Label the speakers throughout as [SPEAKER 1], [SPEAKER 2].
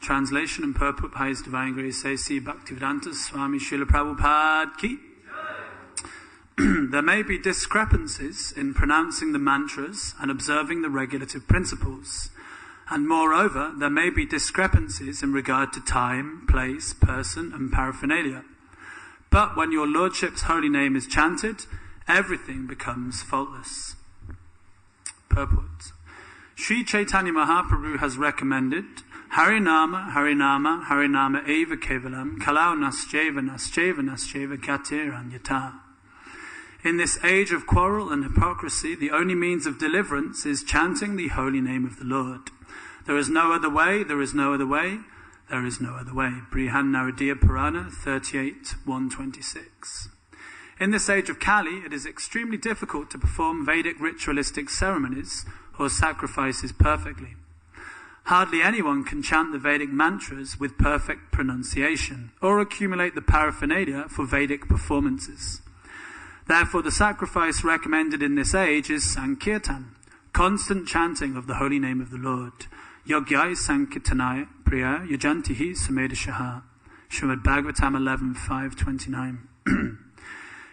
[SPEAKER 1] Translation and purport by His Divine Grace A.C. Bhaktivedanta Swami Srila Prabhupada Ki. There may be discrepancies in pronouncing the mantras and observing the regulative principles. And moreover, there may be discrepancies in regard to time, place, person, and paraphernalia. But when your Lordship's holy name is chanted, everything becomes faultless. Purport. Sri Caitanya Mahaprabhu has recommended Harinama, Harinama, Harinama Eva Kevalam, Kalau Nascheva, Nascheva, Nascheva, Gatir Anyata. In this age of quarrel and hypocrisy, the only means of deliverance is chanting the holy name of the Lord. There is no other way, there is no other way, there is no other way. Brihan Naradiya Purana 38:126. In this age of Kali, it is extremely difficult to perform Vedic ritualistic ceremonies or sacrifices perfectly. Hardly anyone can chant the Vedic mantras with perfect pronunciation or accumulate the paraphernalia for Vedic performances. Therefore, the sacrifice recommended in this age is Sankirtan, constant chanting of the holy name of the Lord. Yogyai Sankirtanaya Priya Yajantihi Samedashaha. Srimad Bhagavatam 11:529.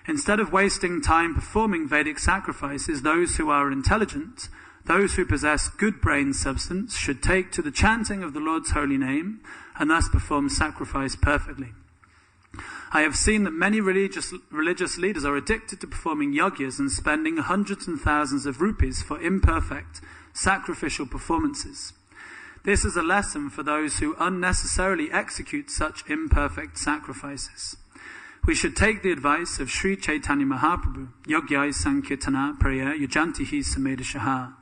[SPEAKER 1] Instead of wasting time performing Vedic sacrifices, those who are intelligent, those who possess good brain substance, should take to the chanting of the Lord's holy name and thus perform sacrifice perfectly. I have seen that many religious leaders are addicted to performing yagyas and spending hundreds and thousands of rupees for imperfect sacrificial performances. This is a lesson for those who unnecessarily execute such imperfect sacrifices. We should take the advice of Sri Caitanya Mahaprabhu, Yogyai Sankirtana Praya Yajantihi Samedashaha.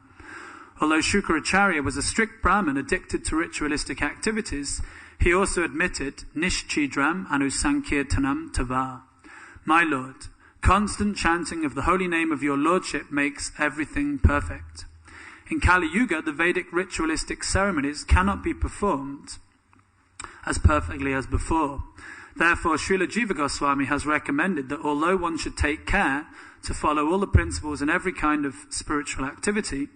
[SPEAKER 1] Although Shukracharya was a strict Brahmin addicted to ritualistic activities, he also admitted, Nishchidram anu Sankirtanam tava. My Lord, constant chanting of the holy name of your Lordship makes everything perfect. In Kali Yuga, the Vedic ritualistic ceremonies cannot be performed as perfectly as before. Therefore, Srila Jiva Goswami has recommended that although one should take care to follow all the principles in every kind of spiritual activity,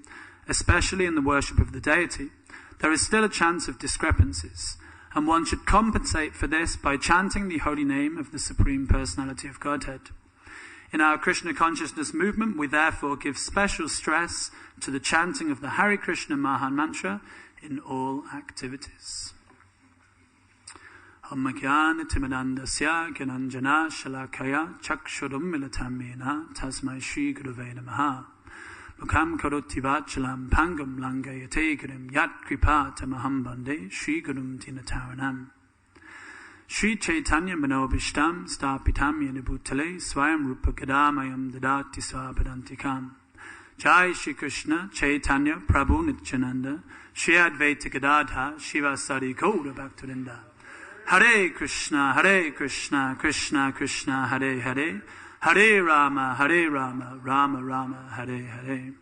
[SPEAKER 1] especially in the worship of the deity, there is still a chance of discrepancies, and one should compensate for this by chanting the holy name of the Supreme Personality of Godhead. In our Krishna consciousness movement, we therefore give special stress to the chanting of the Hare Krishna Mahan Mantra in all activities. Om Jnana Timirandasya Gyananjana Shalakaya Chakshurum Militamena Tasmai Shri Gurave Namaha. Mukam Karoti Vachalam Pangam Langayate Gurum Yat Kripa Tamaham Bande Shri Gurum Tinataranam. Shri Chaitanya Manobishtam Stapitam Yanibhutale Swayam Rupa Kadamayam Dadati Swapadantikam. Jai Shri Krishna Chaitanya Prabhu Nityananda Shri Advaita Gadadha Shiva Sari Gaura Bhaktarinda. Hare Krishna, Krishna Krishna, Hare Hare, Hare Rama, Rama Rama, Hare Hare.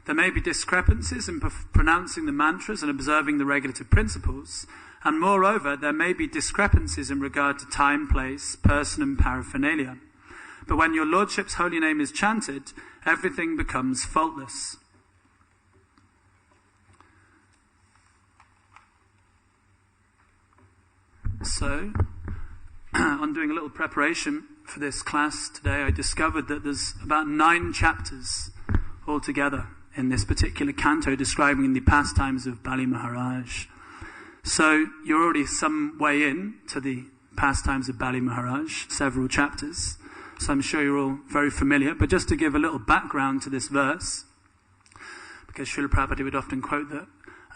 [SPEAKER 1] There may be discrepancies in pronouncing the mantras and observing the regulative principles, and moreover, there may be discrepancies in regard to time, place, person, and paraphernalia. But when your Lordship's holy name is chanted, everything becomes faultless. So, on doing a little preparation for this class today, I discovered that there's about 9 chapters altogether in this particular canto describing the pastimes of Bali Maharaj. So, you're already some way in to the pastimes of Bali Maharaj, several chapters. So I'm sure you're all very familiar. But just to give a little background to this verse, because Srila Prabhupada would often quote that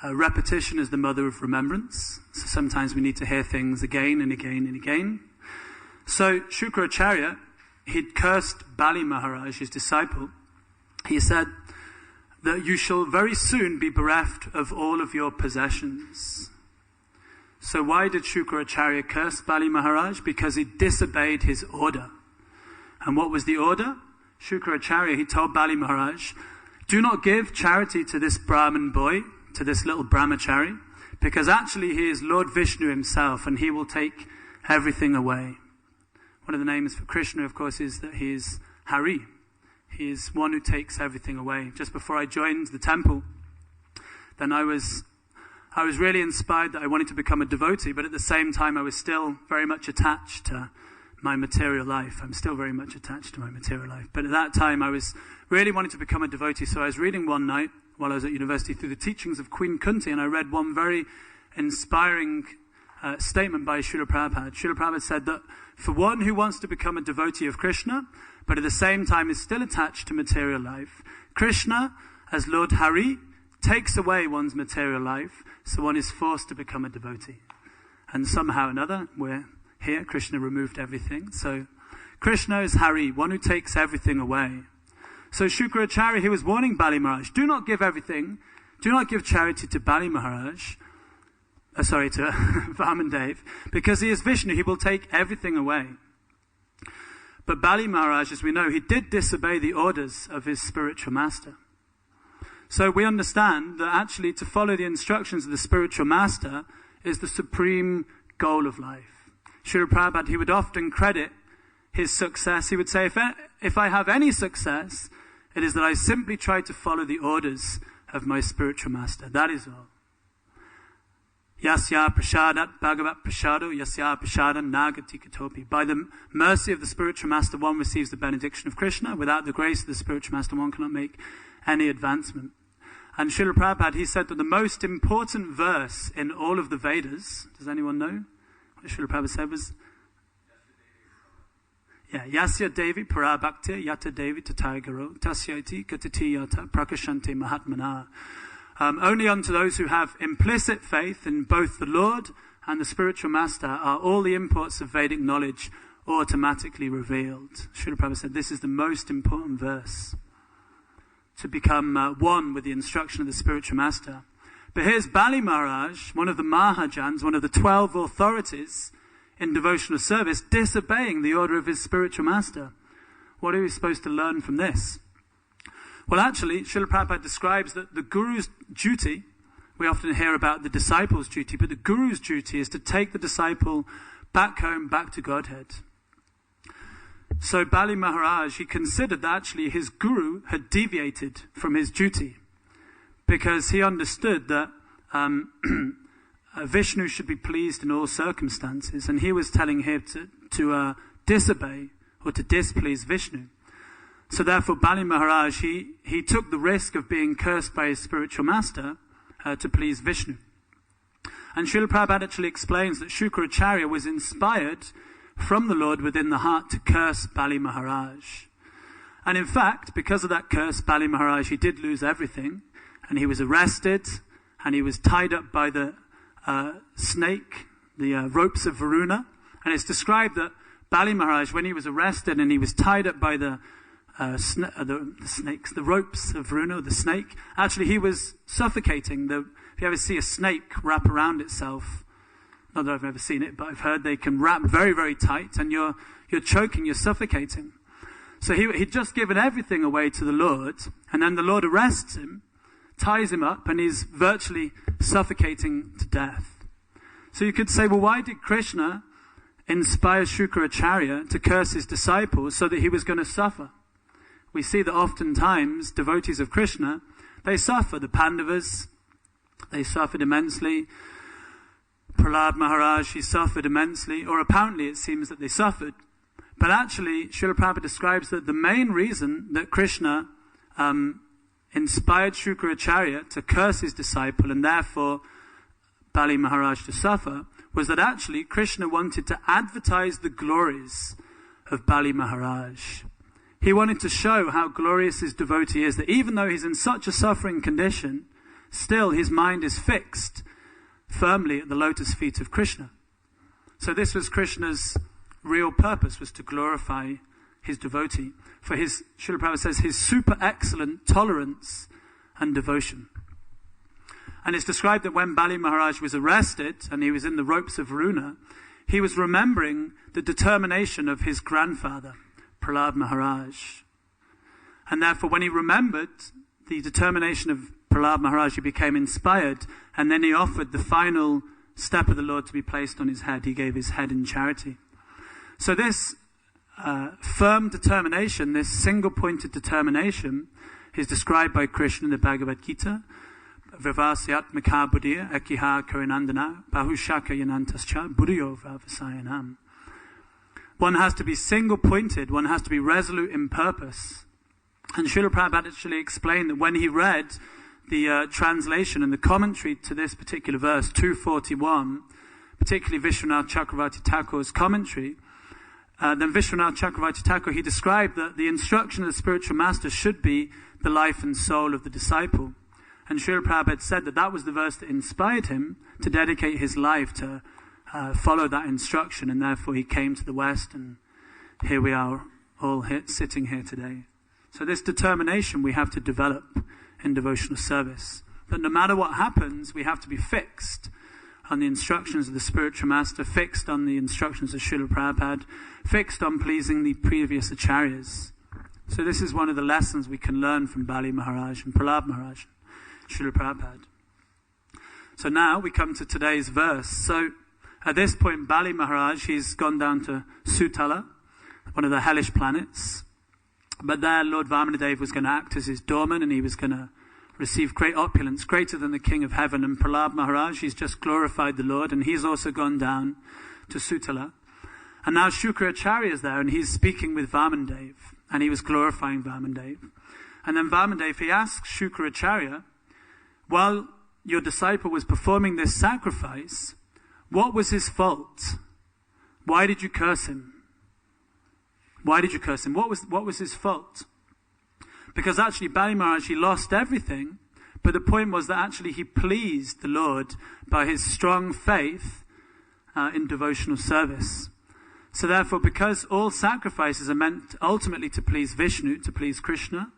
[SPEAKER 1] repetition is the mother of remembrance. So sometimes we need to hear things again and again and again. So Shukracharya, he'd cursed Bali Maharaj, his disciple. He said that you shall very soon be bereft of all of your possessions. So why did Shukracharya curse Bali Maharaj? Because he disobeyed his order. And what was the order? Shukracharya, he told Bali Maharaj, do not give charity to this Brahmin boy, to this little brahmachari, because actually he is Lord Vishnu himself and he will take everything away. One of the names for Krishna, of course, is that he is Hari. He is one who takes everything away. Just before I joined the temple, then I was I was really inspired that I wanted to become a devotee, but at the same time I was still very much attached to my material life. I'm still very much attached to my material life. But at that time I was really wanting to become a devotee. So I was reading one night while I was at university through the teachings of Queen Kunti, and I read one very inspiring statement by Srila Prabhupada. Srila Prabhupada said that for one who wants to become a devotee of Krishna, but at the same time is still attached to material life, Krishna, as Lord Hari, takes away one's material life, so one is forced to become a devotee. And somehow or another, we're here, Krishna removed everything. So Krishna is Hari, one who takes everything away. So Shukracharya, he was warning Bali Maharaj, do not give everything, do not give charity to Bali Maharaj, to Vamandev, because he is Vishnu, he will take everything away. But Bali Maharaj, as we know, he did disobey the orders of his spiritual master. So we understand that actually to follow the instructions of the spiritual master is the supreme goal of life. Srila Prabhupada, he would often credit his success. He would say, if I have any success, it is that I simply try to follow the orders of my spiritual master. That is all. Yasya prasadat bhagavat prasado yasya prasadan nagati katopi. By the mercy of the spiritual master, one receives the benediction of Krishna. Without the grace of the spiritual master, one cannot make any advancement. And Srila Prabhupada, he said that the most important verse in all of the Vedas, does anyone know what Srila Prabhupada said was? Yeah, Yasya Devi Parabhakti Yata Devi Tatagaro Tasyati Katati Yata Prakashante Mahatmana. Only unto those who have implicit faith in both the Lord and the spiritual master are all the imports of Vedic knowledge automatically revealed. Srila Prabhupada said this is the most important verse to become one with the instruction of the spiritual master. But here's Bali Maharaj, one of the Mahajans, one of the 12 authorities in devotional service, disobeying the order of his spiritual master. What are we supposed to learn from this? Well, actually, Srila Prabhupada describes that the guru's duty, we often hear about the disciple's duty, but the guru's duty is to take the disciple back home, back to Godhead. So Bali Maharaj, he considered that actually his guru had deviated from his duty because he understood that Vishnu should be pleased in all circumstances, and he was telling him to disobey or to displease Vishnu. So therefore Bali Maharaj, he took the risk of being cursed by his spiritual master to please Vishnu. And Srila Prabhupada actually explains that Shukracharya was inspired from the Lord within the heart to curse Bali Maharaj. And in fact, because of that curse, Bali Maharaj, he did lose everything, and he was arrested, and he was tied up by the snake, the ropes of Varuna. And it's described that Bali Maharaj, when he was arrested and he was tied up by the snakes, the ropes of Varuna, the snake, actually he was suffocating. If you ever see a snake wrap around itself, not that I've ever seen it, but I've heard they can wrap very, very tight, and you're choking, you're suffocating. So he'd just given everything away to the Lord, and then the Lord arrests him, ties him up, and he's virtually suffocating to death. So you could say, well, why did Krishna inspire Shukracharya to curse his disciples so that he was going to suffer? We see that oftentimes devotees of Krishna, they suffer. The Pandavas, they suffered immensely. Prahlad Maharaj, he suffered immensely, or apparently it seems that they suffered. But actually, Srila Prabhupada describes that the main reason that Krishna inspired Shukracharya to curse his disciple and therefore Bali Maharaj to suffer was that actually Krishna wanted to advertise the glories of Bali Maharaj. He wanted to show how glorious his devotee is, that even though he's in such a suffering condition, still his mind is fixed firmly at the lotus feet of Krishna. So this was Krishna's real purpose, was to glorify his devotee for his, Srila Prabhupada says, his super excellent tolerance and devotion. And it's described that when Bali Maharaj was arrested and he was in the ropes of Varuna, he was remembering the determination of his grandfather, Prahlad Maharaj. And therefore when he remembered the determination of Prahlad Maharaj, he became inspired, and then he offered the final step of the Lord to be placed on his head. He gave his head in charity. So this firm determination, this single-pointed determination, is described by Krishna in the Bhagavad Gita. Vivasyatmaka buddhiya ekiha karinandana bahushaka yanantascha buddhiyo vavasayanam. One has to be single-pointed, one has to be resolute in purpose. And Srila Prabhupada actually explained that when he read the translation and the commentary to this particular verse, 241, particularly Vishwanath Chakravarti Thakur's commentary, then Vishwanath Chakravarti Thakur, he described that the instruction of the spiritual master should be the life and soul of the disciple. And Srila Prabhupada said that that was the verse that inspired him to dedicate his life to follow that instruction, and therefore he came to the West, and here we are all sitting here today. So this determination we have to develop in devotional service, that no matter what happens, we have to be fixed on the instructions of the spiritual master, fixed on the instructions of Srila Prabhupada, fixed on pleasing the previous acharyas. So this is one of the lessons we can learn from Bali Maharaj and Prahlad Maharaj, Srila Prabhupada. So now we come to today's verse. So at this point, Bali Maharaj, he's gone down to Sutala, one of the hellish planets. But there, Lord Vamanadev was going to act as his doorman, and he was going to receive great opulence, greater than the King of Heaven. And Prahlad Maharaj, he's just glorified the Lord, and he's also gone down to Sutala. And now Shukracharya is there, and he's speaking with Vamanadev, and he was glorifying Vamanadev. And then Vamanadev, he asks Shukracharya, while your disciple was performing this sacrifice, what was his fault? Why did you curse him? Why did you curse him? What was his fault? Because actually Bali Maharaj, he lost everything, but the point was that actually he pleased the Lord by his strong faith in devotional service. So therefore, because all sacrifices are meant ultimately to please Vishnu, to please Krishna,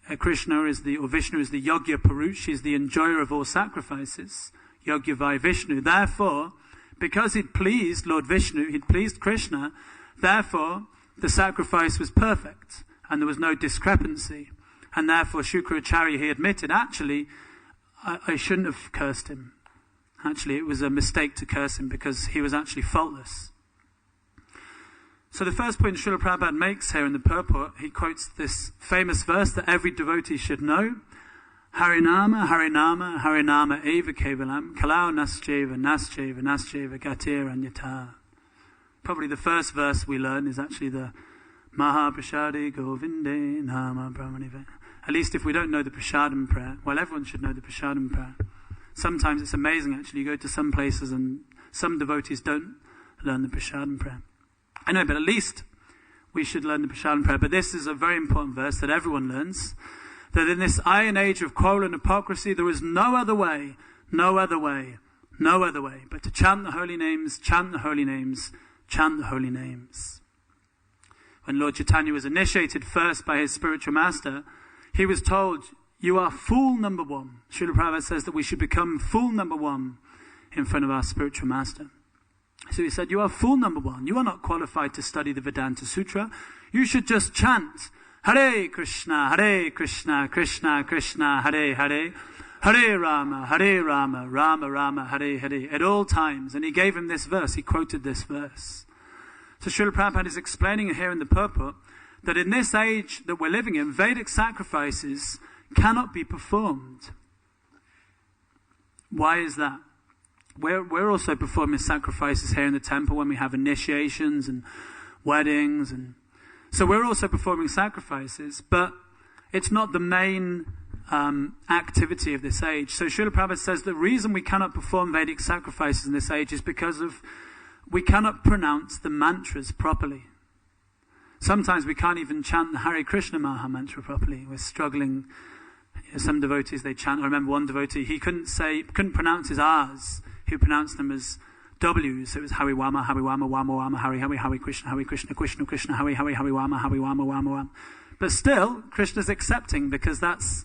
[SPEAKER 1] Vishnu is the Yogya Purush, he's the enjoyer of all sacrifices, Yogyavai Vishnu. Therefore, because he'd pleased Lord Vishnu, he'd pleased Krishna, therefore the sacrifice was perfect and there was no discrepancy. And therefore Shukracharya, he admitted, actually, I shouldn't have cursed him. Actually, it was a mistake to curse him because he was actually faultless. So the first point Srila Prabhupada makes here in the purport, he quotes this famous verse that every devotee should know. Harinama, Harinama, Harinama eva kevalam, kalau nascheva, nascheva, nascheva, gatir anyata. Probably the first verse we learn is actually the Mahaprashadi Govinde Nama Brahmanive. At least if we don't know the Prashadam prayer, well, everyone should know the Prashadam prayer. Sometimes it's amazing, actually. You go to some places and some devotees don't learn the Prashadam prayer. I know, but at least we should learn the Prashadam prayer. But this is a very important verse that everyone learns. That in this iron age of quarrel and hypocrisy, there is no other way, no other way, no other way, but to chant the holy names, chant the holy names, chant the holy names. When Lord Chaitanya was initiated first by his spiritual master, he was told, you are fool number one. Srila Prabhupada says that we should become fool number one in front of our spiritual master. So he said, you are fool number one. You are not qualified to study the Vedanta Sutra. You should just chant, Hare Krishna, Krishna Krishna, Hare Hare, Hare Rama, Rama Rama, Hare Hare, at all times. And he gave him this verse, he quoted this verse. So Srila Prabhupada is explaining here in the purport that in this age that we're living in, Vedic sacrifices cannot be performed. Why is that? We're also performing sacrifices here in the temple when we have initiations and weddings, and so we're also performing sacrifices, but it's not the main activity of this age. So Srila Prabhupada says the reason we cannot perform Vedic sacrifices in this age is because we cannot pronounce the mantras properly. Sometimes we can't even chant the Hare Krishna Maha Mantra properly. We're struggling. Some devotees, they chant. I remember one devotee, he couldn't pronounce his R's. He pronounced them as W's. So it was Hari Wama, Wama Wama, Hari Krishna, Krishna Krishna, Hari Wama, Wama. But still, Krishna's accepting because that's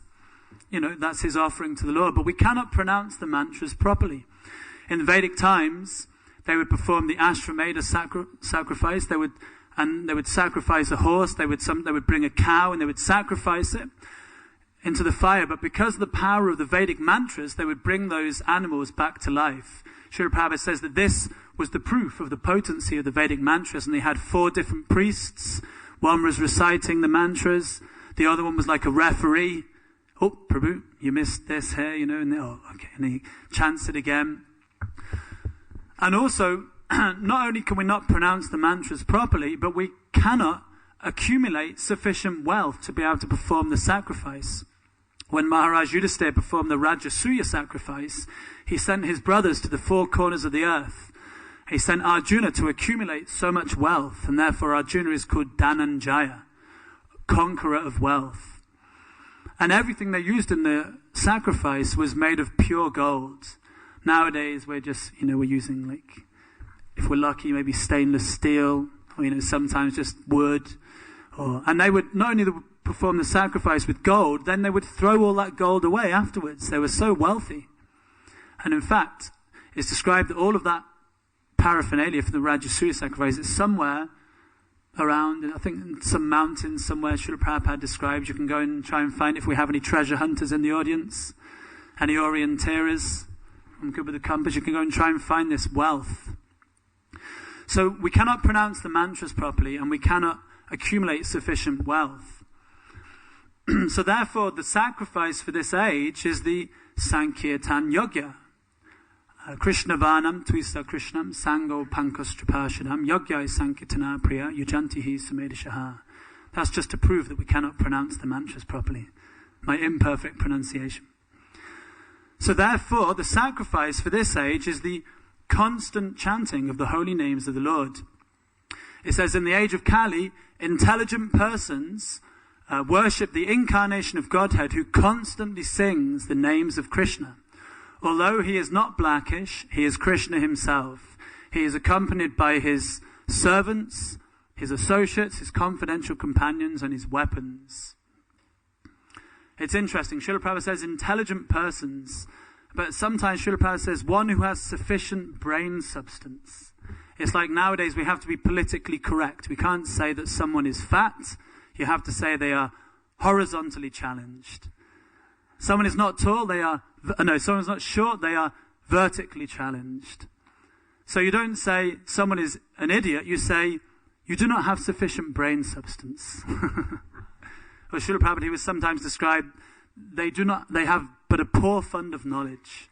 [SPEAKER 1] his offering to the Lord. But we cannot pronounce the mantras properly. In the Vedic times, they would perform the Ashrameda sacrifice. They would sacrifice a horse. They would bring a cow and they would sacrifice it into the fire. But because of the power of the Vedic mantras, they would bring those animals back to life. Srila Prabhupada says that this was the proof of the potency of the Vedic mantras, and they had 4 different priests. One was reciting the mantras, the other one was like a referee, oh, Prabhu, you missed this here, and and he chants it again. And also, not only can we not pronounce the mantras properly, but we cannot accumulate sufficient wealth to be able to perform the sacrifice. When Maharaj Yudhisthira performed the Rajasuya sacrifice, he sent his brothers to the four corners of the earth. He sent Arjuna to accumulate so much wealth, and therefore Arjuna is called Dhananjaya, conqueror of wealth. And everything they used in the sacrifice was made of pure gold. Nowadays, we're just, we're using, like, if we're lucky, maybe stainless steel, or, sometimes just wood. And they would not only perform the sacrifice with gold, then they would throw all that gold away afterwards. They were so wealthy. And in fact, it's described that all of that paraphernalia for the Rajasuya sacrifice is somewhere around, I think in some mountains somewhere, Srila Prabhupada describes. You can go and try and find if we have any treasure hunters in the audience, any orienteers from good with the compass. You can go and try and find this wealth. So we cannot pronounce the mantras properly, and we cannot accumulate sufficient wealth. So therefore, the sacrifice for this age is the Sankirtan Yogya. Krishna Varnam Twisa Krishnam Sango Pankostrapashadam Yogyai Sankirtana Priya Yujantihi Sumedishaha. That's just to prove that we cannot pronounce the mantras properly. My imperfect pronunciation. So therefore, the sacrifice for this age is the constant chanting of the holy names of the Lord. It says, in the age of Kali, intelligent persons worship the incarnation of Godhead who constantly sings the names of Krishna. Although he is not blackish, he is Krishna himself. He is accompanied by his servants, his associates, his confidential companions, and his weapons. It's interesting. Srila Prabhupada says intelligent persons, but sometimes Srila Prabhupada says one who has sufficient brain substance. It's like nowadays we have to be politically correct. We can't say that someone is fat. You have to say they are horizontally challenged. Someone is not tall, someone's not short, they are vertically challenged. So you don't say someone is an idiot, you say you do not have sufficient brain substance. Or Srila Prabhupada, he was sometimes described, they have but a poor fund of knowledge.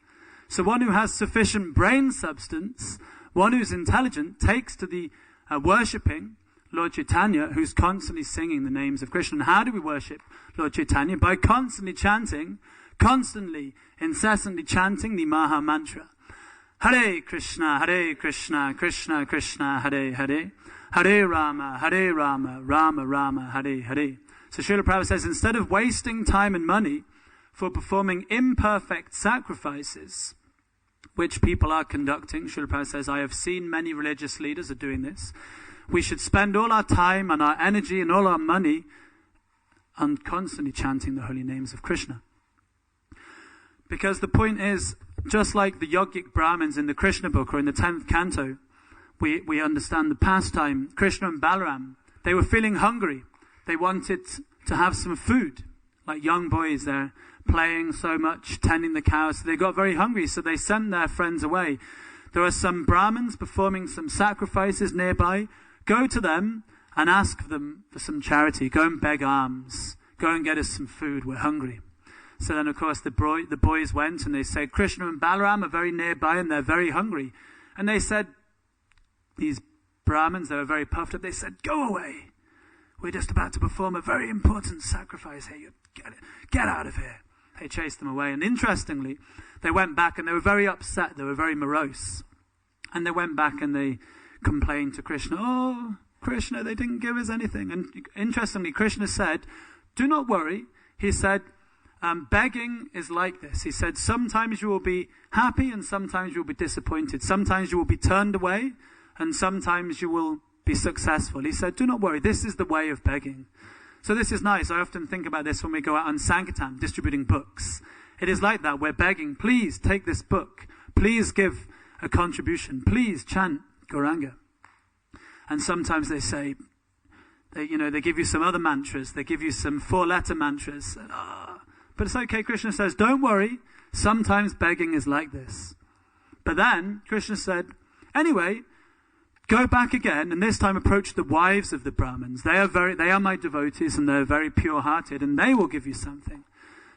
[SPEAKER 1] So one who has sufficient brain substance, one who's intelligent, takes to the worshipping Lord Chaitanya, who's constantly singing the names of Krishna. And how do we worship Lord Chaitanya? By constantly chanting, incessantly chanting the Maha Mantra. Hare Krishna, Krishna Krishna, Hare Hare, Hare Rama, Rama Rama, Hare Hare. So Srila Prabhupada says, instead of wasting time and money for performing imperfect sacrifices, which people are conducting, Srila Prabhupada says, I have seen many religious leaders are doing this. We should spend all our time and our energy and all our money on constantly chanting the holy names of Krishna. Because the point is, just like the yogic Brahmins in the Krishna book or in the 10th canto, we understand the pastime. Krishna and Balaram, they were feeling hungry. They wanted to have some food. Like young boys, they're playing so much, tending the cows. So they got very hungry, so they sent their friends away. There are some Brahmins performing some sacrifices nearby. Go to them and ask them for some charity. Go and beg alms. Go and get us some food. We're hungry. So then, of course, the boys went and they said, Krishna and Balaram are very nearby and they're very hungry. And they said, these Brahmins, they were very puffed up. They said, go away. We're just about to perform a very important sacrifice here. You get out of here. They chased them away. And interestingly, they went back and they were very upset. They were very morose. And they went back and they complained to Krishna, oh, Krishna, they didn't give us anything. And interestingly, Krishna said, do not worry. He said, begging is like this. He said, sometimes you will be happy and sometimes you will be disappointed. Sometimes you will be turned away and sometimes you will be successful. He said, do not worry. This is the way of begging. So this is nice. I often think about this when we go out on Sankirtan, distributing books. It is like that. We're begging, please take this book. Please give a contribution. Please chant Gauranga. And sometimes they say, they give you some other mantras. They give you some 4-letter mantras. But it's okay. Krishna says, don't worry. Sometimes begging is like this. But then Krishna said, anyway, go back again and this time approach the wives of the Brahmins. They are my devotees and they're very pure-hearted and they will give you something.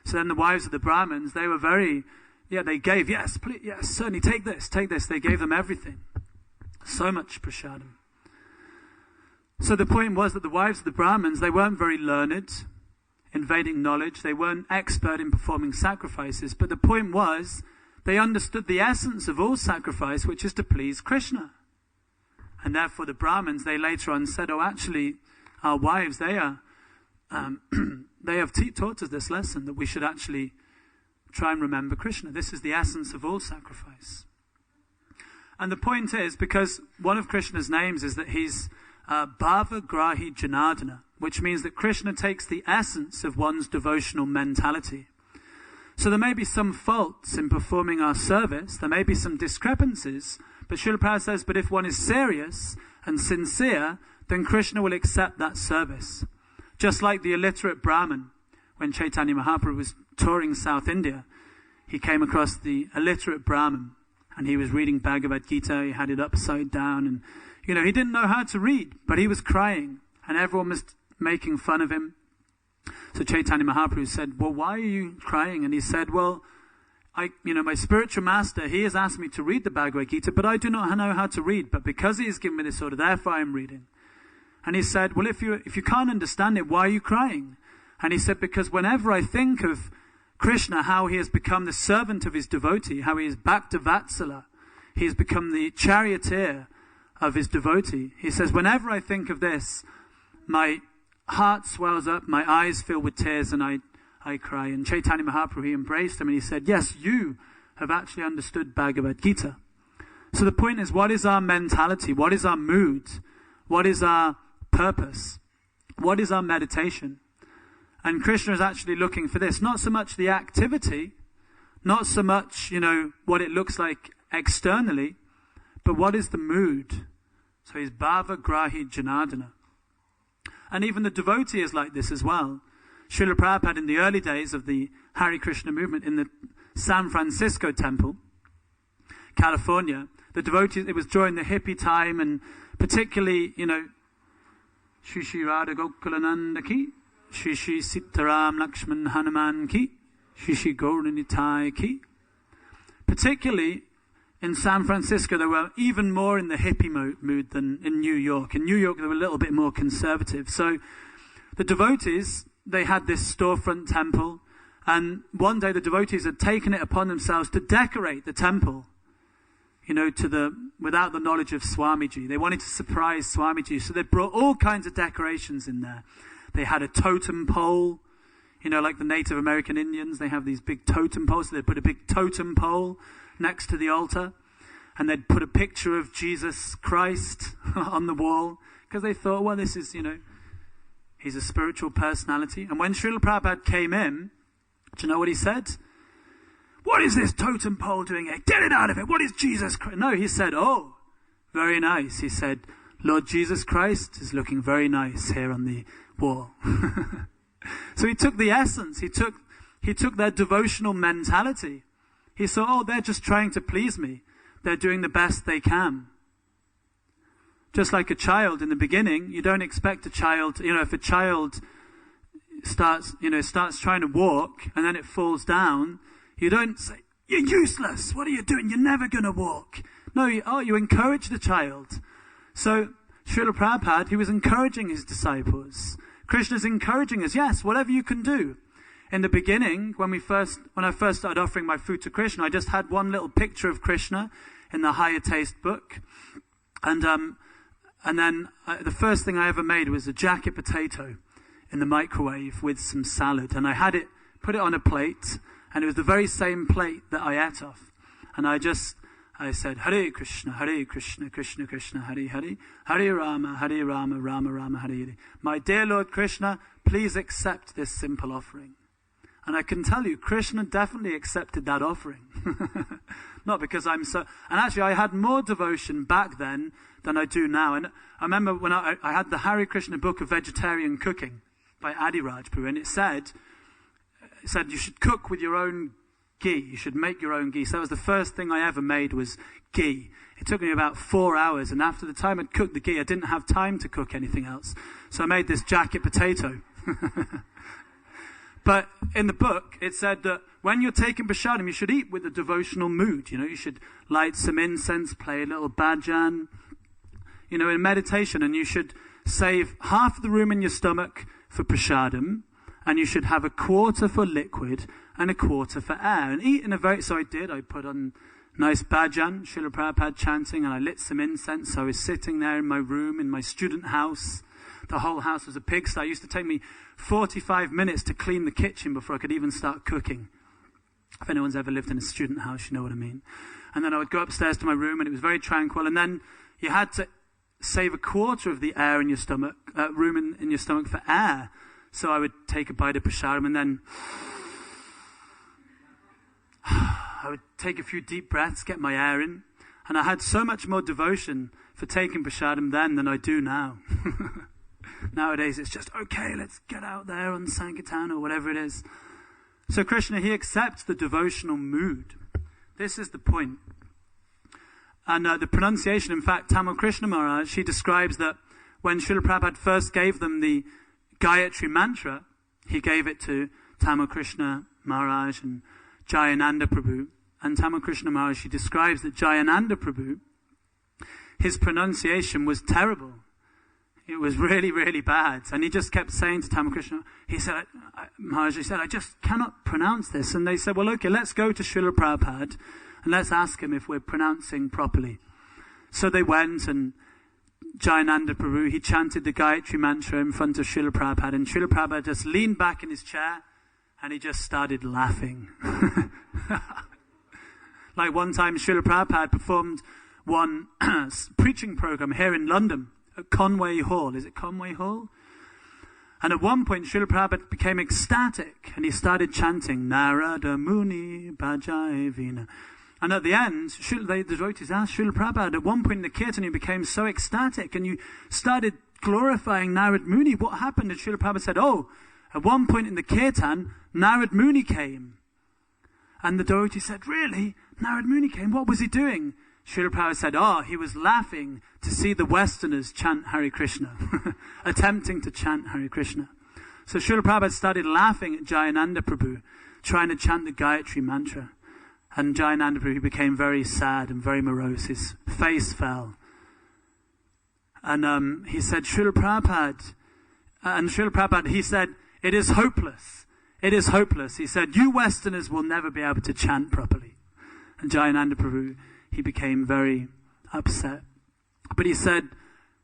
[SPEAKER 1] So then the wives of the Brahmins, they were very, they gave, yes, please, yes, certainly, take this. They gave them everything. So much prasadam. So the point was that the wives of the Brahmins, they weren't very learned in Vedic knowledge. They weren't expert in performing sacrifices. But the point was, they understood the essence of all sacrifice, which is to please Krishna. And therefore the Brahmins, they later on said, oh, actually, our wives, they have taught us this lesson, that we should actually try and remember Krishna. This is the essence of all sacrifice. And the point is, because one of Krishna's names is that he's Bhava Grahi Janardana, which means that Krishna takes the essence of one's devotional mentality. So there may be some faults in performing our service, there may be some discrepancies, but Srila Prabhupada says, but if one is serious and sincere, then Krishna will accept that service. Just like the illiterate Brahmin, when Caitanya Mahaprabhu was touring South India, he came across the illiterate Brahmin, and he was reading Bhagavad Gita, he had it upside down, and he didn't know how to read, but he was crying, and everyone was making fun of him. So Caitanya Mahaprabhu said, well, why are you crying? And he said, well, my spiritual master, he has asked me to read the Bhagavad Gita, but I do not know how to read, but because he has given me this order, therefore I am reading. And he said, well, if you can't understand it, why are you crying? And he said, because whenever I think of Krishna, how he has become the servant of his devotee, how he is Bhakta Vatsala, he has become the charioteer of his devotee. He says, whenever I think of this, my heart swells up, my eyes fill with tears, and I cry. And Caitanya Mahaprabhu, he embraced him and he said, yes, you have actually understood Bhagavad Gita. So the point is, what is our mentality? What is our mood? What is our purpose? What is our meditation? And Krishna is actually looking for this. Not so much the activity, not so much, what it looks like externally, but what is the mood? So he's Bhava Grahi Janardana. And even the devotee is like this as well. Srila Prabhupada, in the early days of the Hare Krishna movement in the San Francisco temple, California, the devotees, it was during the hippie time, and particularly, Shri Shri Radha Gokulananda ki, Shri Shri Sitaram Lakshman Hanuman ki, Shri Shri Gauranitai ki. Particularly in San Francisco, they were even more in the hippie mood than in New York. In New York, they were a little bit more conservative. So the devotees, they had this storefront temple, and one day the devotees had taken it upon themselves to decorate the temple, without the knowledge of Swamiji. They wanted to surprise Swamiji, so they brought all kinds of decorations in there. They had a totem pole, like the Native American Indians, they have these big totem poles, so they put a big totem pole next to the altar, and they'd put a picture of Jesus Christ on the wall, because they thought, well, this is, he's a spiritual personality. And when Srila Prabhupada came in, do you know what he said? What is this totem pole doing here? Get it out of it. What is Jesus Christ? No, he said, oh, very nice. He said, Lord Jesus Christ is looking very nice here on the wall. So he took the essence. He took their devotional mentality. He saw, oh, they're just trying to please me. They're doing the best they can. Just like a child in the beginning, you don't expect a child, if a child starts trying to walk and then it falls down, you don't say, you're useless, what are you doing? You're never going to walk. No, you encourage the child. So Srila Prabhupada, he was encouraging his disciples. Krishna's encouraging us, yes, whatever you can do. In the beginning, when I first started offering my food to Krishna, I just had one little picture of Krishna in the Higher Taste book. And then the first thing I ever made was a jacket potato in the microwave with some salad. And I put it on a plate, and it was the very same plate that I ate off. And I said, Hare Krishna, Krishna Krishna, Hare Hare, Hare Rama, Rama Rama, Hare Hare. My dear Lord Krishna, please accept this simple offering. And I can tell you, Krishna definitely accepted that offering. Not because and actually I had more devotion back then than I do now. And I remember when I had the Hare Krishna book of vegetarian cooking by Adiraj Prabhu, and it said you should cook with your own ghee. You should make your own ghee. So that was the first thing I ever made, was ghee. It took me about 4 hours, and after the time I'd cooked the ghee, I didn't have time to cook anything else. So I made this jacket potato. But in the book, it said that when you're taking prasadam, you should eat with a devotional mood. You should light some incense, play a little bhajan, in meditation, and you should save half the room in your stomach for prasadam, and you should have a quarter for liquid and a quarter for air. And eat in a very... So I did. I put on nice bhajan, Srila Prabhupada chanting, and I lit some incense. So I was sitting there in my room, in my student house. The whole house was a pigsty. It used to take me 45 minutes to clean the kitchen before I could even start cooking. If anyone's ever lived in a student house, you know what I mean. And then I would go upstairs to my room, and it was very tranquil. And then you had to save a quarter of the air in your stomach, room in your stomach for air. So I would take a bite of prasadam, and then I would take a few deep breaths, get my air in. And I had so much more devotion for taking prasadam then than I do now. Nowadays it's just, okay, let's get out there on Sankirtan or whatever it is. So Krishna, he accepts the devotional mood. This is the point. And the pronunciation, in fact, Tamal Krishna Maharaj, he describes that when Srila Prabhupada first gave them the Gayatri mantra, he gave it to Tamal Krishna Maharaj and Jayananda Prabhu. And Tamal Krishna Maharaj, he describes that Jayananda Prabhu, his pronunciation was terrible. It was really, really bad. And he just kept saying to Tamal Krishna, Maharaj, he said, I just cannot pronounce this. And they said, well, okay, let's go to Srila Prabhupada and let's ask him if we're pronouncing properly. So they went, and Jayananda Prabhu, he chanted the Gayatri mantra in front of Srila Prabhupada, and Srila Prabhupada just leaned back in his chair and he just started laughing. Like one time Srila Prabhupada performed one preaching program here in London at Conway Hall. Is it Conway Hall? And at one point Srila Prabhupada became ecstatic and he started chanting Narada Muni Bhajai Vina. And at the end, the devotees asked Srila Prabhupada, at one point in the kirtan, you became so ecstatic and you started glorifying Narad Muni. What happened? And Srila Prabhupada said, at one point in the kirtan, Narad Muni came. And the devotee said, really? Narad Muni came? What was he doing? Srila Prabhupada said, he was laughing to see the Westerners chant Hare Krishna, attempting to chant Hare Krishna. So Srila Prabhupada started laughing at Jayananda Prabhu, trying to chant the Gayatri mantra. And Jayananda Prabhu became very sad and very morose. His face fell. And he said, Srila Prabhupada, and Srila Prabhupada, he said, it is hopeless. It is hopeless. He said, you Westerners will never be able to chant properly. And Jayananda Prabhu, he became very upset. But he said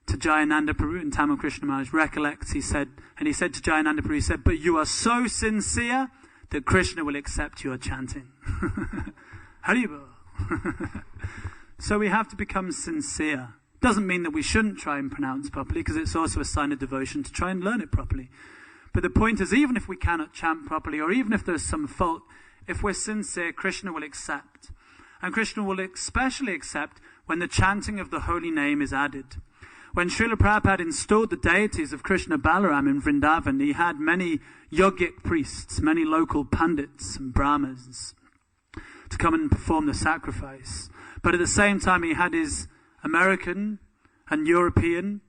[SPEAKER 1] to Jayananda Prabhu, and Tamal Krishna Maharaj recollects, he said to Jayananda Prabhu, he said, but you are so sincere that Krishna will accept your chanting. Haribol. So we have to become sincere. Doesn't mean that we shouldn't try and pronounce properly, because it's also a sign of devotion to try and learn it properly. But the point is, even if we cannot chant properly, or even if there's some fault, if we're sincere, Krishna will accept. And Krishna will especially accept when the chanting of the holy name is added. When Srila Prabhupada installed the deities of Krishna Balaram in Vrindavan, he had many yogic priests, many local pandits and brahmas to come and perform the sacrifice. But at the same time, he had his American and European,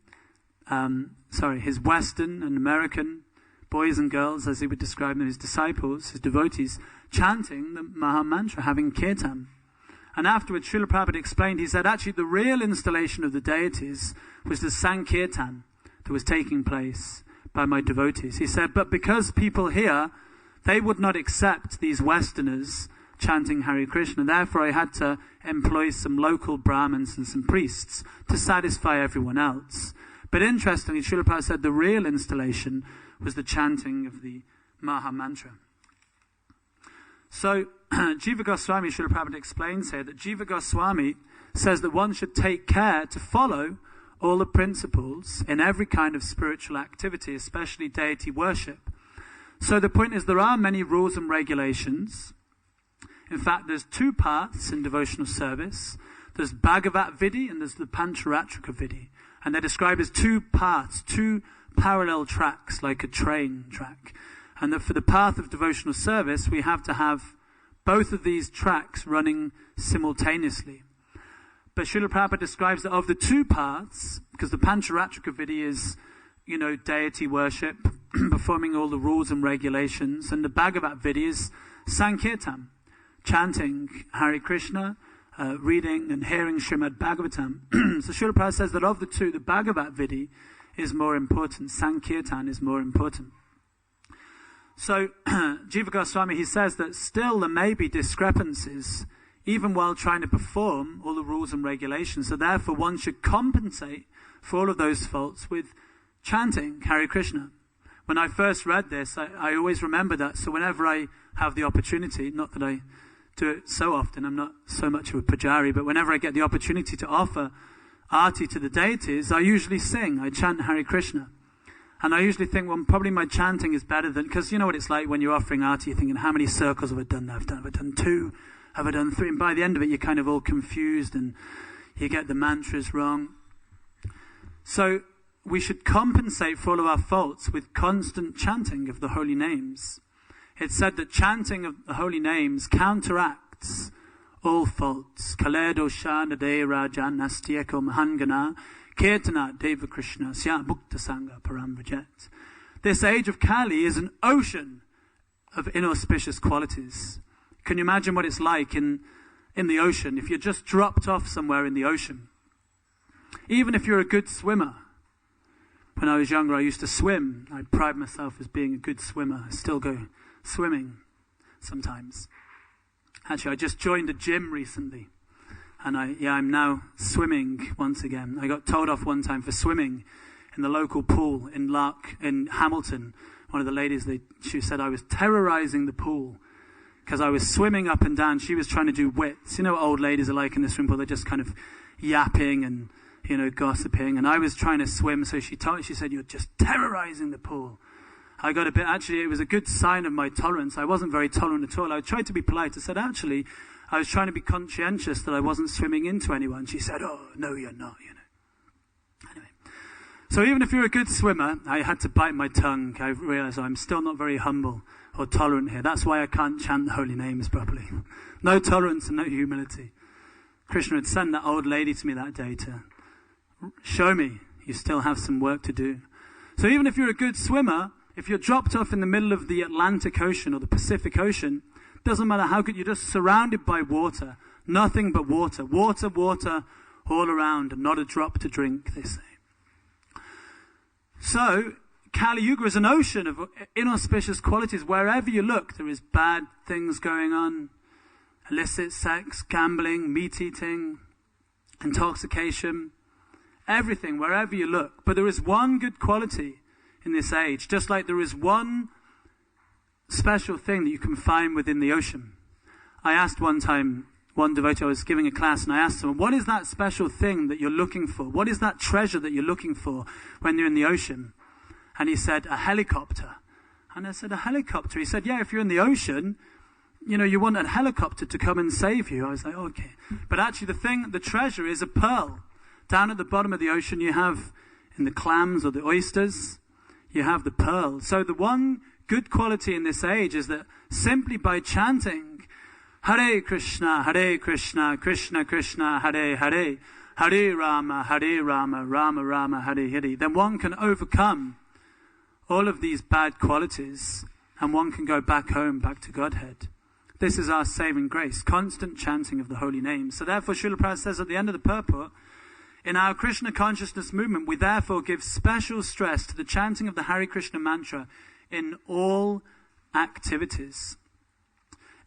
[SPEAKER 1] his Western and American boys and girls, as he would describe them, his disciples, his devotees, chanting the Maha Mantra, having kirtan. And afterwards, Srila Prabhupada explained, he said, actually the real installation of the deities was the Sankirtan that was taking place by my devotees. He said, but because people here, they would not accept these Westerners chanting Hare Krishna, therefore I had to employ some local Brahmins and some priests to satisfy everyone else. But interestingly, Srila Prabhupada said the real installation was the chanting of the Maha Mantra. So, Jiva Goswami, Srila Prabhupada explains here that Jiva Goswami says that one should take care to follow all the principles in every kind of spiritual activity, especially deity worship. So the point is, there are many rules and regulations. In fact, there's two paths in devotional service. There's Bhagavat Vidhi and there's the Pancharatrika Vidhi. And they're described as two paths, two parallel tracks, like a train track. And that for the path of devotional service, we have to have both of these tracks running simultaneously. But Srila Prabhupada describes that of the two paths, because the Pancharatrika Vidhi is, deity worship, performing all the rules and regulations. And the Bhagavad Gita is Sankirtan, chanting Hare Krishna, reading and hearing Srimad Bhagavatam. So Srila Prabhupada says that of the two, the Bhagavad Gita is more important. Sankirtan is more important. So Jiva Goswami, he says that still there may be discrepancies even while trying to perform all the rules and regulations. So therefore one should compensate for all of those faults with chanting Hare Krishna. When I first read this, I always remember that. So whenever I have the opportunity, not that I do it so often, I'm not so much of a pujari, but whenever I get the opportunity to offer arti to the deities, I usually sing, I chant Hare Krishna. And I usually think, well, probably my chanting is better than, because you know what it's like when you're offering arti, you're thinking, how many circles have I done? Have I done 2? Have I done 3? And by the end of it, you're kind of all confused and you get the mantras wrong. So we should compensate for all of our faults with constant chanting of the holy names. It's said that chanting of the holy names counteracts all faults. Kaledo shana de raja nastyeko mahangana kirtana deva krishna sya bhukta sangha paramrajet. This age of Kali is an ocean of inauspicious qualities. Can you imagine what it's like in the ocean? If you're just dropped off somewhere in the ocean, even if you're a good swimmer. When I was younger, I used to swim. I pride myself as being a good swimmer. I still go swimming sometimes. Actually, I just joined a gym recently. And I'm now swimming once again. I got told off one time for swimming in the local pool in Hamilton. One of the ladies, she said I was terrorizing the pool because I was swimming up and down. She was trying to do wits. You know what old ladies are like in the swimming pool? They're just kind of yapping and, gossiping. And I was trying to swim, so she said, you're just terrorizing the pool. I got a bit, actually, it was a good sign of my tolerance. I wasn't very tolerant at all. I tried to be polite. I said, actually, I was trying to be conscientious that I wasn't swimming into anyone. She said, oh, no, you're not, Anyway. So even if you're a good swimmer, I had to bite my tongue. I realized I'm still not very humble or tolerant here. That's why I can't chant the holy names properly. No tolerance and no humility. Krishna had sent that old lady to me that day to show me you still have some work to do. So even if you're a good swimmer, if you're dropped off in the middle of the Atlantic Ocean or the Pacific Ocean, doesn't matter how good, you're just surrounded by water. Nothing but water. Water, water all around and not a drop to drink, they say. So, Kali Yuga is an ocean of inauspicious qualities. Wherever you look, there is bad things going on. Illicit sex, gambling, meat eating, intoxication, everything, wherever you look. But there is one good quality in this age, just like there is one special thing that you can find within the ocean. I asked one time, one devotee, I was giving a class, and I asked him, what is that special thing that you're looking for? What is that treasure that you're looking for when you're in the ocean? And he said, a helicopter. And I said, a helicopter? He said, yeah, if you're in the ocean, you want a helicopter to come and save you. I was like, okay. But actually the treasure is a pearl. Down at the bottom of the ocean, you have, in the clams or the oysters, you have the pearl. So the one good quality in this age is that simply by chanting Hare Krishna, Krishna Krishna, Hare Hare, Hare Rama, Rama Rama, Hare Hare, then one can overcome all of these bad qualities and one can go back home, back to Godhead. This is our saving grace, constant chanting of the holy names. So therefore, Srila Prabhupada says at the end of the purport, in our Krishna consciousness movement, we therefore give special stress to the chanting of the Hare Krishna mantra in all activities.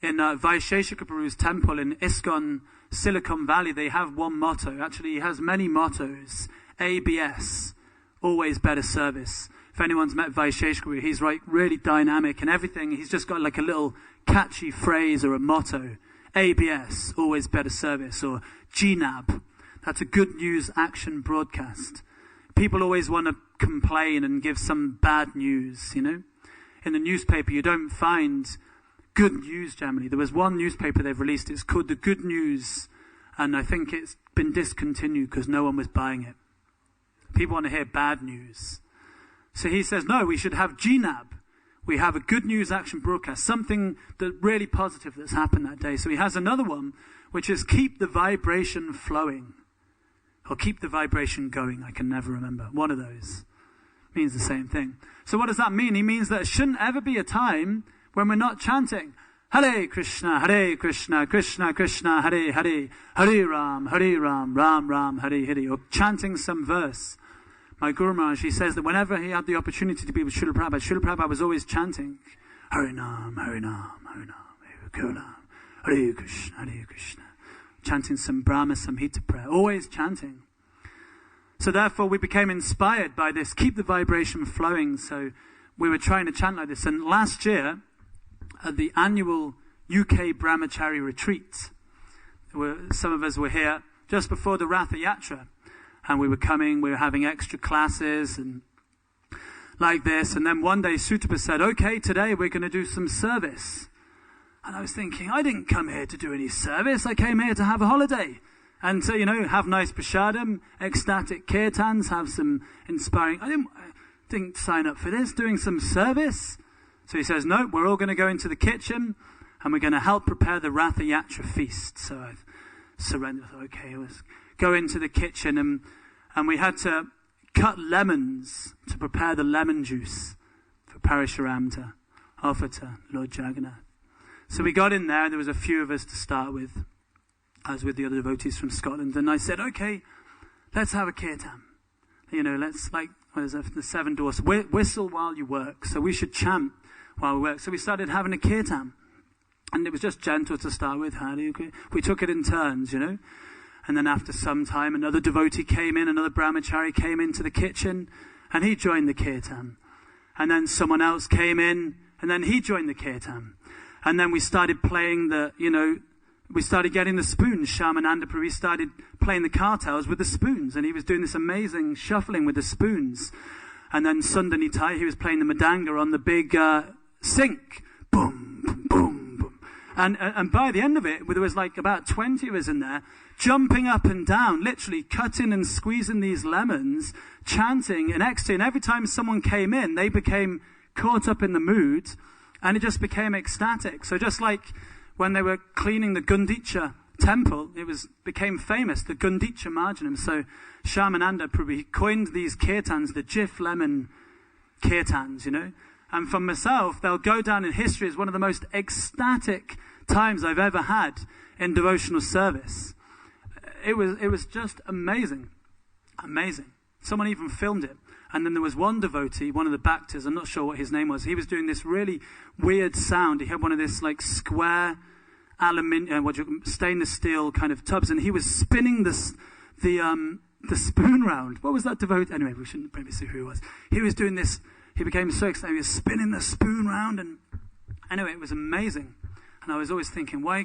[SPEAKER 1] In Vaisheshika Prabhu's temple in ISKCON, Silicon Valley, they have one motto. Actually, he has many mottos. ABS, always better service. If anyone's met Vaisheshika Prabhu, he's really dynamic and everything. He's just got like a little catchy phrase or a motto. ABS, always better service. Or GNAB, that's a good news action broadcast. People always want to complain and give some bad news, In the newspaper, you don't find good news generally. There was one newspaper they've released, it's called The Good News, and I think it's been discontinued because no one was buying it. People want to hear bad news. So he says, no, we should have GNAB. We have a good news action broadcast, something that really positive that's happened that day. So he has another one, which is keep the vibration flowing. Or keep the vibration going. I can never remember. One of those. means the same thing. So what does that mean? He means that there shouldn't ever be a time when we're not chanting Hare Krishna, Krishna Krishna, Hare Hare, Hare Ram, Ram Ram, Hare Hare, or chanting some verse. My Guru Maharaj, he says that whenever he had the opportunity to be with Srila Prabhupada was always chanting Hare Nam, Hare Nam, Hare Nam, Hare Nam, Hare Krishna, chanting some Brahma Samhita prayer, always chanting. So therefore we became inspired by this, keep the vibration flowing. So we were trying to chant like this. And last year, at the annual UK Brahmachari retreat, some of us were here just before the Ratha Yatra. And we were having extra classes and like this. And then one day Sutapa said, okay, today we're going to do some service. And I was thinking, I didn't come here to do any service. I came here to have a holiday. And to, have nice prasadam, ecstatic kirtans, have some inspiring. I didn't sign up for this, doing some service. So he says, no, we're all going to go into the kitchen and we're going to help prepare the Ratha Yatra feast. So I've surrendered. I thought, okay, let's go into the kitchen and we had to cut lemons to prepare the lemon juice for Parashuram to offer to Lord Jagannath. So we got in there, and there was a few of us to start with. I was with the other devotees from Scotland, and I said, okay, let's have a kirtan. Let's, the seven doors, whistle while you work. So we should chant while we work. So we started having a kirtan. And it was just gentle to start with. We took it in turns, And then after some time, another devotee came in, another brahmachari came into the kitchen, and he joined the kirtan. And then someone else came in, and then he joined the kirtan. And then we started playing we started getting the spoons. Shamananda Prabhu started playing the kartals with the spoons, and he was doing this amazing shuffling with the spoons. And then Sundar Nitai, he was playing the madanga on the big sink. Boom, boom, boom, boom. And by the end of it, there was like about 20 of us in there, jumping up and down, literally cutting and squeezing these lemons, chanting and ecstasy. And every time someone came in, they became caught up in the mood, and it just became ecstatic. So just like when they were cleaning the Gundicha temple, became famous, the Gundicha Marjanam. So Shamananda Prabhu, he coined these kirtans, the Jif Lemon kirtans, And for myself, they'll go down in history as one of the most ecstatic times I've ever had in devotional service. It was just amazing. Amazing. Someone even filmed it. And then there was one devotee, one of the Bhaktas, I'm not sure what his name was. He was doing this really weird sound. He had one of this like square stainless steel kind of tubs, and he was spinning the spoon round. What was that devotee? Anyway, we shouldn't maybe see who he was. He was doing this. He became so excited. He was spinning the spoon round, and anyway, it was amazing. And I was always thinking, why?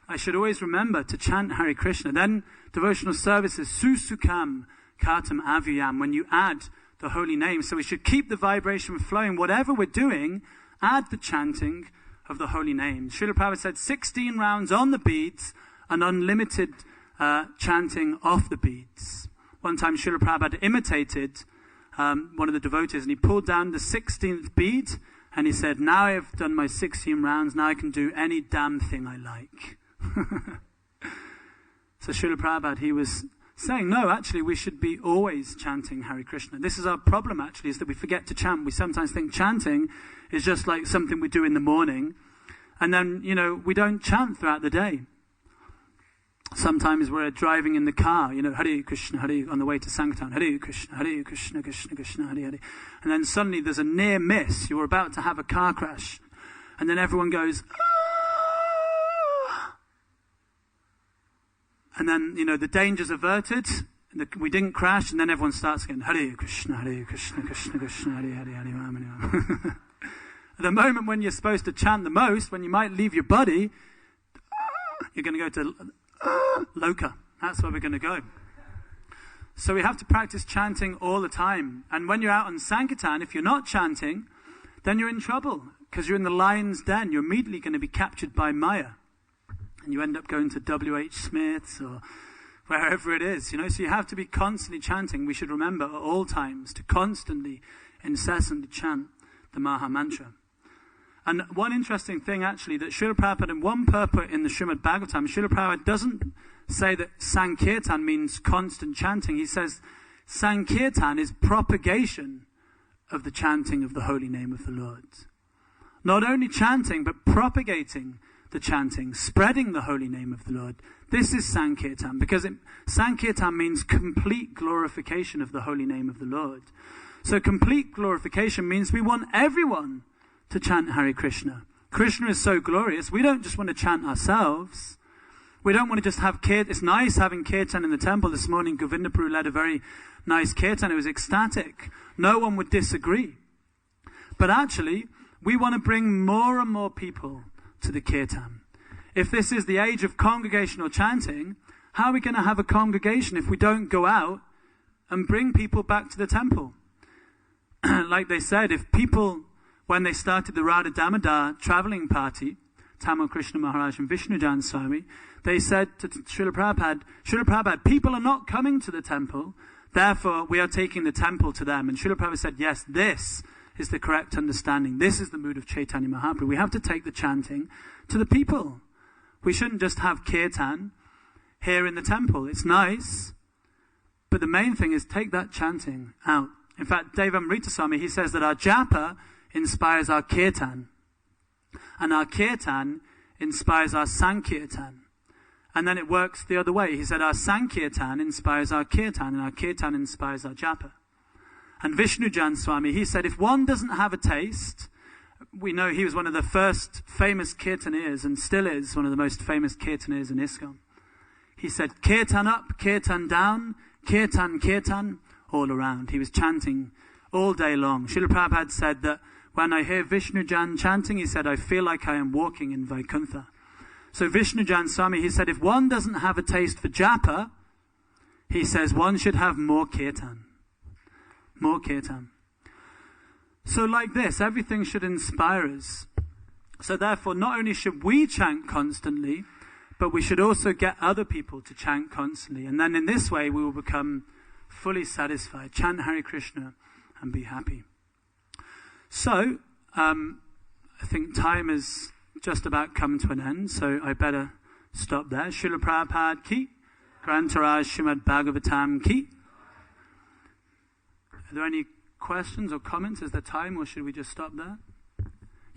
[SPEAKER 1] I should always remember to chant Hare Krishna. Then devotional services, Susukam Katam Avyam, when you add the holy name. So we should keep the vibration flowing. Whatever we're doing, add the chanting of the holy name. Srila Prabhupada said 16 rounds on the beads and unlimited chanting off the beads. One time Srila Prabhupada imitated one of the devotees, and he pulled down the 16th bead and he said, now I've done my 16 rounds, now I can do any damn thing I like. So Srila Prabhupada, he was saying, no, actually, we should be always chanting Hare Krishna. This is our problem, actually, is that we forget to chant. We sometimes think chanting is just like something we do in the morning, and then, we don't chant throughout the day. Sometimes we're driving in the car, Hare Krishna, Hare, on the way to Sankirtan, Hare Krishna, Krishna Krishna, Hare Hare. And then suddenly there's a near miss. You're about to have a car crash. And then everyone goes, ah! And then, the danger's averted. We didn't crash. And then everyone starts again, Hare Krishna, Krishna Krishna, Hare Hare, Hare Ram, Hare Ram. At the moment when you're supposed to chant the most, when you might leave your body, you're going to go to Loka. That's where we're going to go. So we have to practice chanting all the time. And when you're out on Sankirtan, if you're not chanting, then you're in trouble, because you're in the lion's den. You're immediately going to be captured by Maya. And you end up going to W.H. Smith's or wherever it is. So you have to be constantly chanting. We should remember at all times to constantly, incessantly chant the Maha Mantra. And one interesting thing, actually, that Srila Prabhupada, in one purport in the Srimad Bhagavatam, Srila Prabhupada doesn't say that Sankirtan means constant chanting. He says Sankirtan is propagation of the chanting of the holy name of the Lord. Not only chanting, but propagating the chanting, spreading the holy name of the Lord. This is Sankirtan, because Sankirtan means complete glorification of the holy name of the Lord. So complete glorification means we want everyone to chant Hare Krishna. Krishna is so glorious, we don't just want to chant ourselves. We don't want to just have kirtan. It's nice having kirtan in the temple. This morning, Govinda Prabhu led a very nice kirtan. It was ecstatic. No one would disagree. But actually, we want to bring more and more people to the kirtan. If this is the age of congregational chanting, how are we going to have a congregation if we don't go out and bring people back to the temple? Like they said, if people, when they started the Radha Damodar traveling party, Tamal Krishna Maharaj and Vishnujan Swami, they said to Srila Prabhupada, people are not coming to the temple, therefore we are taking the temple to them. And Srila Prabhupada said, yes, this is the correct understanding. This is the mood of Caitanya Mahaprabhu. We have to take the chanting to the people. We shouldn't just have kirtan here in the temple. It's nice, but the main thing is take that chanting out. In fact, Devamrita Swami, he says that our japa inspires our kirtan, and our kirtan inspires our sankirtan. And then it works the other way. He said our sankirtan inspires our kirtan, and our kirtan inspires our japa. And Vishnujan Swami, he said if one doesn't have a taste, we know he was one of the first famous kirtaniers, and still is one of the most famous kirtaniers in ISKCON. He said kirtan up, kirtan down, kirtan, kirtan, all around. He was chanting all day long. Srila Prabhupada said that when I hear Vishnujan chanting, he said, I feel like I am walking in Vaikuntha. So Vishnujan Swami, he said, if one doesn't have a taste for japa, he says one should have more kirtan. More kirtan. So like this, everything should inspire us. So therefore, not only should we chant constantly, but we should also get other people to chant constantly. And then in this way, we will become fully satisfied. Chant Hare Krishna and be happy. So, I think time has just about come to an end, so I better stop there. Srila Prabhupada ki, Grantaraj Srimad Bhagavatam ki. Are there any questions or comments? Is there time, or should we just stop there?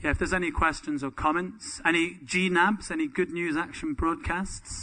[SPEAKER 1] Yeah, if there's any questions or comments, any GNABs, any Good News Action broadcasts,